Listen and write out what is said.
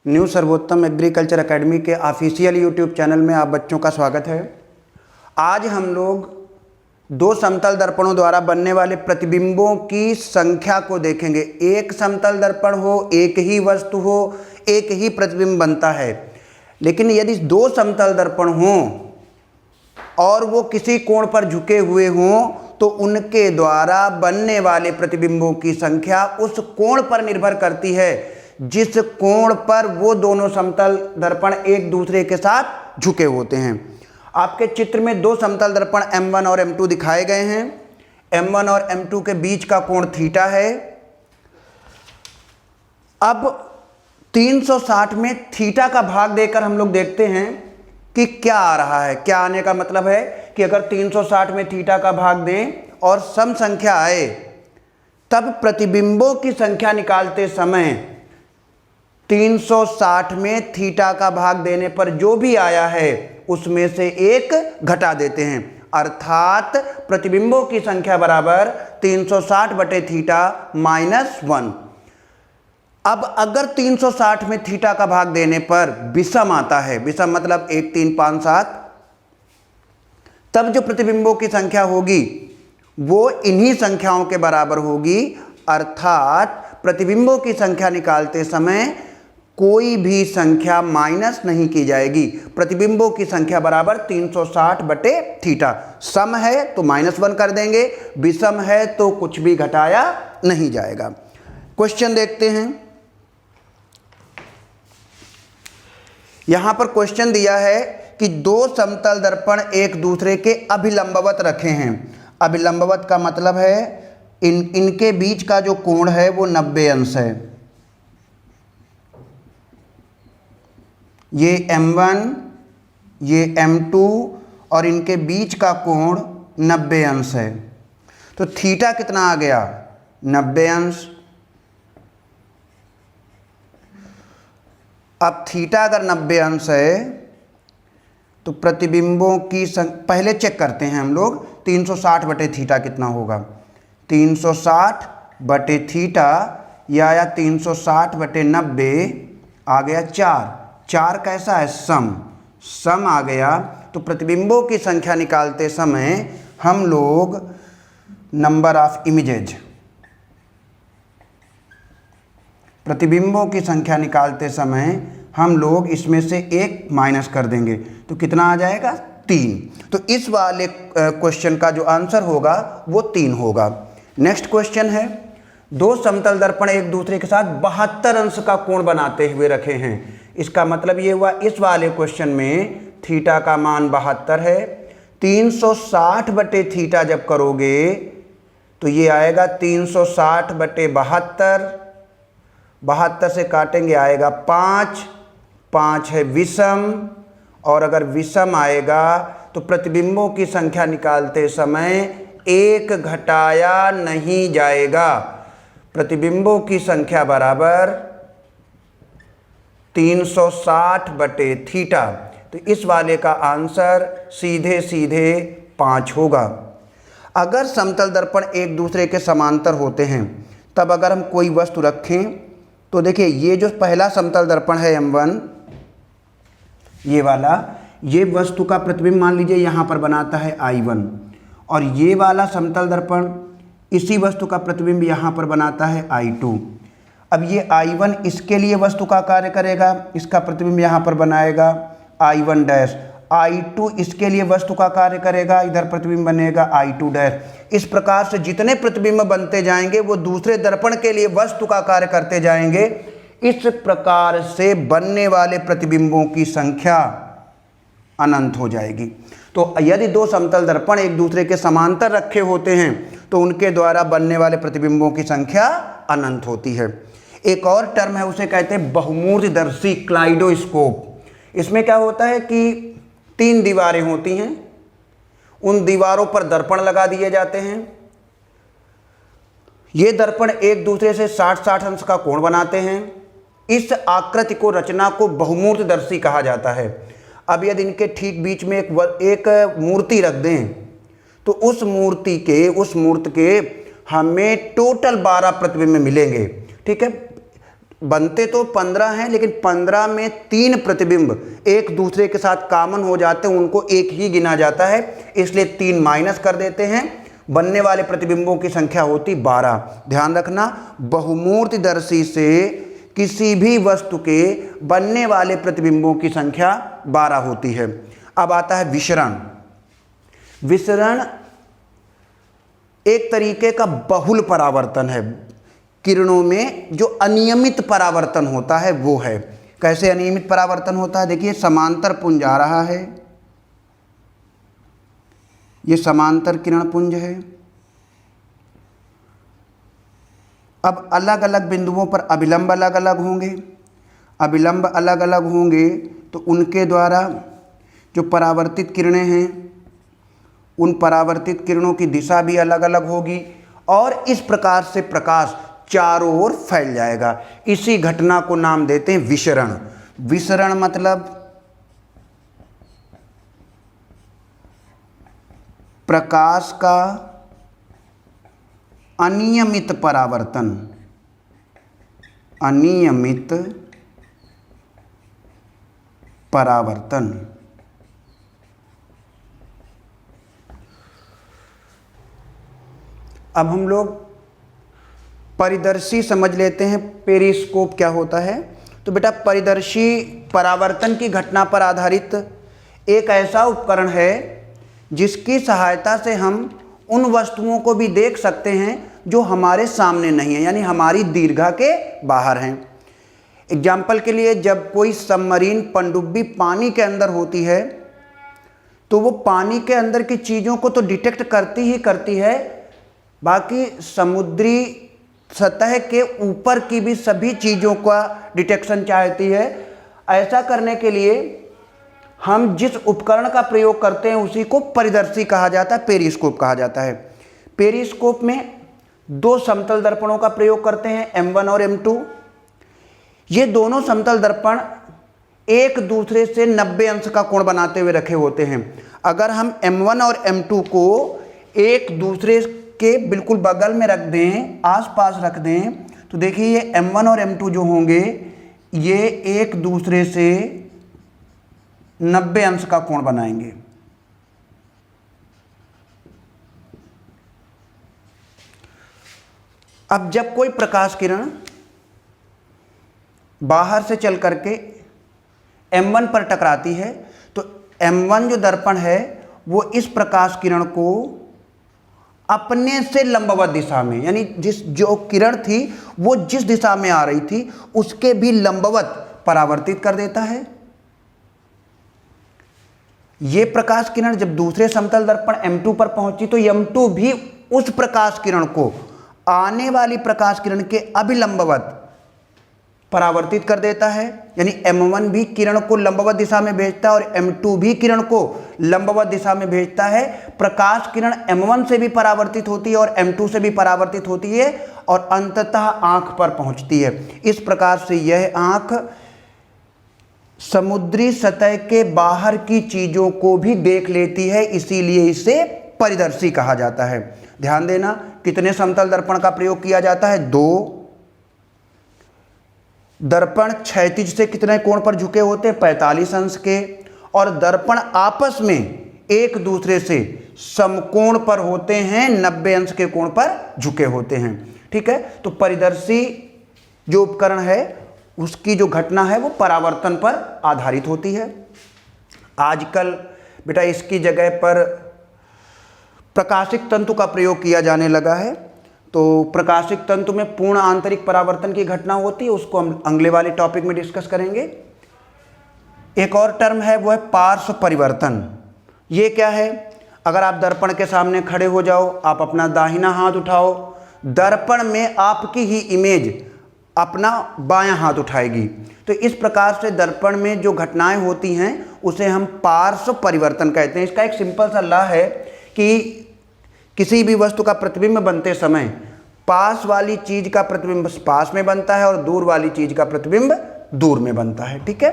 New सर्वोत्तम agriculture academy के official YouTube channel में आप बच्चों का स्वागत है। आज हम लोग दो समतल दर्पणों द्वारा बनने वाले प्रतिबिंबों की संख्या को देखेंगे। एक समतल दर्पण हो, एक ही वस्तु हो, एक ही प्रतिबिंब बनता है। लेकिन यदि दो समतल दर्पण हों और वो किसी कोण पर झुके हुए हों तो उनके द्वारा बनने वाले प्रतिबिंबों की संख्या उस कोण पर निर्भर करती है जिस कोण पर वो दोनों समतल दर्पण एक दूसरे के साथ झुके होते हैं। आपके चित्र में दो समतल दर्पण M1 और M2 दिखाए गए हैं। M1 और M2 के बीच का कोण थीटा है। अब 360 में थीटा का भाग देकर हम लोग देखते हैं कि क्या आ रहा है। क्या आने का मतलब है कि अगर 360 में थीटा का भाग दें और सम संख्या आए तब प्रतिबिंबों की संख्या निकालते समय 360 में थीटा का भाग देने पर जो भी आया है उसमें से एक घटा देते हैं, अर्थात प्रतिबिंबों की संख्या बराबर 360 बटे थीटा -1। अब अगर 360 में थीटा का भाग देने पर विषम आता है, विषम मतलब 1 3 5 7, तब जो प्रतिबिंबों की संख्या होगी वो इन्हीं संख्याओं के बराबर होगी, अर्थात प्रतिबिंबों की संख्या निकालते समय कोई भी संख्या माइनस नहीं की जाएगी। प्रतिबिंबों की संख्या बराबर 360 बटे थीटा। सम है तो -1 कर देंगे, विषम है तो कुछ भी घटाया नहीं जाएगा। क्वेश्चन देखते हैं। यहां पर क्वेश्चन दिया है कि दो समतल दर्पण एक दूसरे के अभिलंबवत रखे हैं। अभिलंबवत का मतलब है इनके बीच का जो कोण है वो 90 अंश है। ये M1, ये M2 और इनके बीच का कोण 90 अंश है। तो थीटा कितना आ गया? 90 अंश। अब थीटा अगर 90 अंश है तो प्रतिबिंबों की पहले चेक करते हैं हम लोग 360 बटे थीटा कितना होगा। 360 बटे थीटा या 360 बटे 90 आ गया 4। 4 कैसा है? सम आ गया। तो प्रतिबिंबों की संख्या निकालते समय हम लोग नंबर ऑफ इमेजेज, प्रतिबिंबों की संख्या निकालते समय हम लोग इसमें से एक माइनस कर देंगे तो कितना आ जाएगा? 3। तो इस वाले क्वेश्चन का जो आंसर होगा वो 3 होगा। नेक्स्ट क्वेश्चन है, दो समतल दर्पण एक दूसरे के साथ 72 अंश का कोण बनाते हुए रखे हैं। इसका मतलब ये हुआ इस वाले क्वेश्चन में थीटा का मान 72 है। 360 बटे थीटा जब करोगे तो ये आएगा 360 बटे 72। 72 से काटेंगे आएगा 5। 5 है विषम, और अगर विषम आएगा तो प्रतिबिंबों की संख्या निकालते समय एक घटाया नहीं जाएगा। प्रतिबिंबों की संख्या बराबर 360 बटे थीटा। तो इस वाले का आंसर सीधे सीधे 5 होगा। अगर समतल दर्पण एक दूसरे के समांतर होते हैं तब अगर हम कोई वस्तु रखें तो देखिए ये जो पहला समतल दर्पण है M1, ये वाला, ये वस्तु का प्रतिबिंब मान लीजिए यहाँ पर बनाता है I1, और ये वाला समतल दर्पण इसी वस्तु का प्रतिबिंब यहाँ पर बनाता है I2। अब ये I1 इसके लिए वस्तु का कार्य करेगा, इसका प्रतिबिंब यहाँ पर बनाएगा I1 डैश। I2 इसके लिए वस्तु का कार्य करेगा, इधर प्रतिबिंब बनेगा I2 डैश। इस प्रकार से जितने प्रतिबिंब बनते जाएंगे वो दूसरे दर्पण के लिए वस्तु का कार्य करते जाएंगे। इस प्रकार से बनने वाले प्रतिबिंबों की संख्या अनंत हो जाएगी। तो यदि दो समतल दर्पण एक दूसरे के समांतर रखे होते हैं तो उनके द्वारा बनने वाले प्रतिबिंबों की संख्या अनंत होती है। एक और टर्म है, उसे कहते हैं बहुमूर्तिदर्शी क्लाइडोस्कोप। इसमें क्या होता है कि 3 दीवारें होती हैं, उन दीवारों पर दर्पण लगा दिए जाते हैं। ये दर्पण एक दूसरे से 60-60 अंश का कोण बनाते हैं। इस आकृति को, रचना को बहुमूर्तिदर्शी कहा जाता है। अब यदि इनके ठीक बीच में एक मूर्ति रख दें तो उस मूर्ति के हमें टोटल 12 प्रतिबिंब मिलेंगे। ठीक है, बनते तो 15 हैं, लेकिन 15 में 3 प्रतिबिंब एक दूसरे के साथ कॉमन हो जाते हैं, उनको एक ही गिना जाता है, इसलिए 3 माइनस कर देते हैं। बनने वाले प्रतिबिंबों की संख्या होती 12। ध्यान रखना, बहुमूर्तिदर्शी से किसी भी वस्तु के बनने वाले प्रतिबिंबों की संख्या 12 होती है। अब आता है विसरण। विसरण एक तरीके का बहुल परावर्तन है। किरणों में जो अनियमित परावर्तन होता है वो है। कैसे अनियमित परावर्तन होता है? देखिए, समांतर पुंज आ रहा है, ये समांतर किरण पुंज है। अब अलग अलग बिंदुओं पर अभिलंब अलग अलग होंगे। अभिलंब अलग अलग होंगे तो उनके द्वारा जो परावर्तित किरणें हैं, उन परावर्तित किरणों की दिशा भी अलग अलग होगी और इस प्रकार से प्रकाश चारों ओर फैल जाएगा। इसी घटना को नाम देते हैं विसरण। विसरण मतलब प्रकाश का अनियमित परावर्तन। अनियमित परावर्तन। अब हम लोग परिदर्शी समझ लेते हैं। पेरिस्कोप क्या होता है? तो बेटा, परिदर्शी परावर्तन की घटना पर आधारित एक ऐसा उपकरण है जिसकी सहायता से हम उन वस्तुओं को भी देख सकते हैं जो हमारे सामने नहीं है, यानी हमारी दीर्घा के बाहर हैं। एग्जाम्पल के लिए, जब कोई सबमरीन पनडुब्बी पानी के अंदर होती है तो वो पानी के अंदर की चीज़ों को तो डिटेक्ट करती ही करती है, बाकी समुद्री सतह के ऊपर की भी सभी चीज़ों का डिटेक्शन चाहती है। ऐसा करने के लिए हम जिस उपकरण का प्रयोग करते हैं उसी को परिदर्शी कहा जाता है, पेरिस्कोप कहा जाता है। पेरिस्कोप में 2 समतल दर्पणों का प्रयोग करते हैं, M1 और M2। ये दोनों समतल दर्पण एक दूसरे से 90 अंश का कोण बनाते हुए रखे होते हैं। अगर हम M1 और M2 को एक दूसरे के बिल्कुल बगल में रख दें, आसपास रख दें, तो देखिए ये M1 और M2 जो होंगे ये एक दूसरे से 90 अंश का कोण बनाएंगे। अब जब कोई प्रकाश किरण बाहर से चल करके M1 पर टकराती है तो M1 जो दर्पण है वो इस प्रकाश किरण को अपने से लंबवत दिशा में, यानी जो किरण थी वो जिस दिशा में आ रही थी उसके भी लंबवत परावर्तित कर देता है। ये प्रकाश किरण जब दूसरे समतल दर्पण M2 पर पहुंची तो M2 भी उस प्रकाश किरण को आने वाली प्रकाश किरण के अभिलंबवत परावर्तित कर देता है, यानी M1 भी किरण को लंबवत दिशा में भेजता है और M2 भी किरण को लंबवत दिशा में भेजता है। प्रकाश किरण M1 से भी परावर्तित होती है और M2 से भी परावर्तित होती है और अंततः आंख पर पहुंचती है। इस प्रकार से यह आंख समुद्री सतह के बाहर की चीजों को भी देख लेती है, इसीलिए इसे परिदर्शी कहा जाता है। ध्यान देना, कितने समतल दर्पण का प्रयोग किया जाता है? 2। दर्पण क्षैतिज से कितने कोण पर झुके होते हैं? 45 अंश के। और दर्पण आपस में एक दूसरे से समकोण पर होते हैं, 90 अंश के कोण पर झुके होते हैं। ठीक है, तो परिदर्शी जो उपकरण है उसकी जो घटना है वो परावर्तन पर आधारित होती है। आजकल बेटा इसकी जगह पर प्रकाशिक तंतु का प्रयोग किया जाने लगा है। तो प्रकाशिक तंतु में पूर्ण आंतरिक परावर्तन की घटना होती है, उसको हम अगले वाले टॉपिक में डिस्कस करेंगे। एक और टर्म है वो है पार्श्व परिवर्तन। ये क्या है? अगर आप दर्पण के सामने खड़े हो जाओ, आप अपना दाहिना हाथ उठाओ, दर्पण में आपकी ही इमेज अपना बायां हाथ उठाएगी। तो इस प्रकार से दर्पण में जो घटनाएं होती हैं उसे हम पार्श्व परिवर्तन कहते हैं। इसका एक सिंपल सा लॉ है कि किसी भी वस्तु का प्रतिबिंब बनते समय पास वाली चीज का प्रतिबिंब पास में बनता है और दूर वाली चीज का प्रतिबिंब दूर में बनता है। ठीक है।